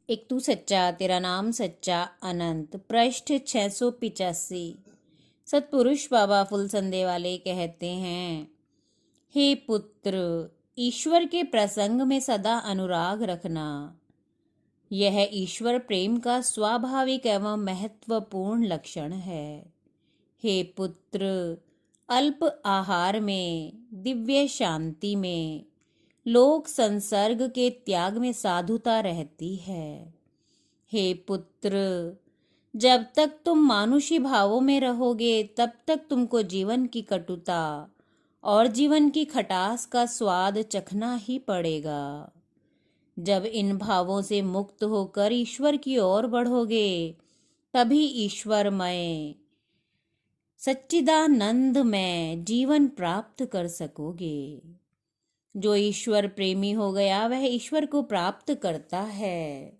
एक तू सच्चा तेरा नाम सच्चा अनंत पृष्ठ 685। सतपुरुष बाबा फुलसंदे वाले कहते हैं, हे पुत्र, ईश्वर के प्रसंग में सदा अनुराग रखना। यह ईश्वर प्रेम का स्वाभाविक एवं महत्वपूर्ण लक्षण है। हे पुत्र, अल्प आहार में, दिव्य शांति में, लोक संसर्ग के त्याग में साधुता रहती है। हे पुत्र, जब तक तुम मानुषी भावों में रहोगे तब तक तुमको जीवन की कटुता और जीवन की खटास का स्वाद चखना ही पड़ेगा। जब इन भावों से मुक्त होकर ईश्वर की ओर बढ़ोगे तभी ईश्वरमय सच्चिदानंद में जीवन प्राप्त कर सकोगे। जो ईश्वर प्रेमी हो गया वह ईश्वर को प्राप्त करता है,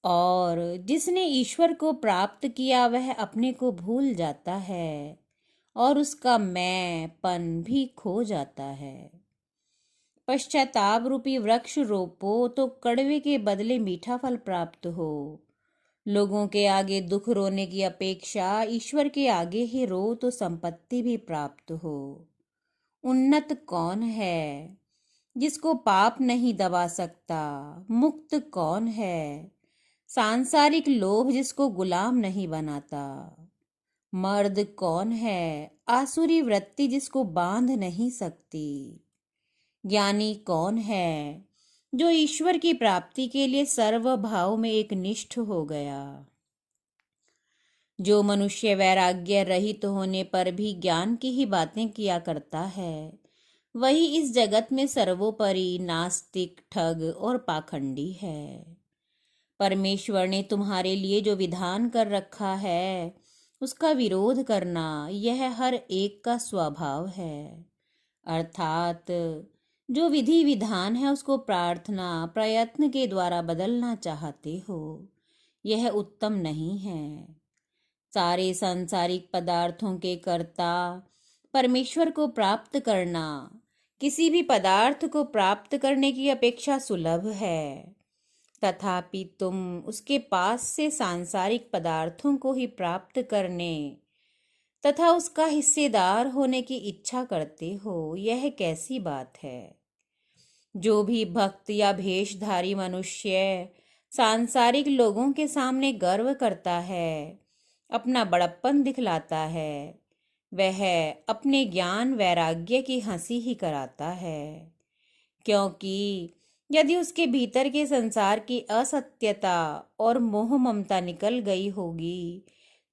और जिसने ईश्वर को प्राप्त किया वह अपने को भूल जाता है और उसका मैंपन भी खो जाता है। पश्चाताप रूपी वृक्ष रोपो तो कड़वे के बदले मीठा फल प्राप्त हो। लोगों के आगे दुख रोने की अपेक्षा ईश्वर के आगे ही रो तो संपत्ति भी प्राप्त हो। उन्नत कौन है जिसको पाप नहीं दबा सकता? मुक्त कौन है सांसारिक लोभ जिसको गुलाम नहीं बनाता? मर्द कौन है आसुरी वृत्ति जिसको बांध नहीं सकती? ज्ञानी कौन है जो ईश्वर की प्राप्ति के लिए सर्वभाव में एक निष्ठ हो गया? जो मनुष्य वैराग्य रहित होने पर भी ज्ञान की ही बातें किया करता है वही इस जगत में सर्वोपरि नास्तिक, ठग और पाखंडी है। परमेश्वर ने तुम्हारे लिए जो विधान कर रखा है उसका विरोध करना यह हर एक का स्वभाव है। अर्थात जो विधि विधान है उसको प्रार्थना प्रयत्न के द्वारा बदलना चाहते हो, यह उत्तम नहीं है। सारे सांसारिक पदार्थों के कर्ता परमेश्वर को प्राप्त करना किसी भी पदार्थ को प्राप्त करने की अपेक्षा सुलभ है, तथापि तुम उसके पास से सांसारिक पदार्थों को ही प्राप्त करने तथा उसका हिस्सेदार होने की इच्छा करते हो, यह कैसी बात है? जो भी भक्त या भेषधारी मनुष्य सांसारिक लोगों के सामने गर्व करता है, अपना बड़प्पन दिखलाता है, वह अपने ज्ञान वैराग्य की हंसी ही कराता है। क्योंकि यदि उसके भीतर के संसार की असत्यता और मोह ममता निकल गई होगी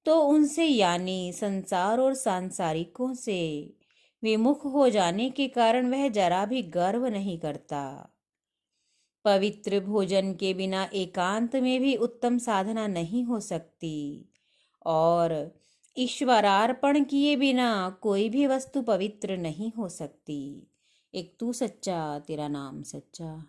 तो उनसे यानी संसार और सांसारिकों से विमुख हो जाने के कारण वह जरा भी गर्व नहीं करता। पवित्र भोजन के बिना एकांत में भी उत्तम साधना नहीं हो सकती, और ईश्वरार्पण किए बिना कोई भी वस्तु पवित्र नहीं हो सकती। एक तू सच्चा तेरा नाम सच्चा।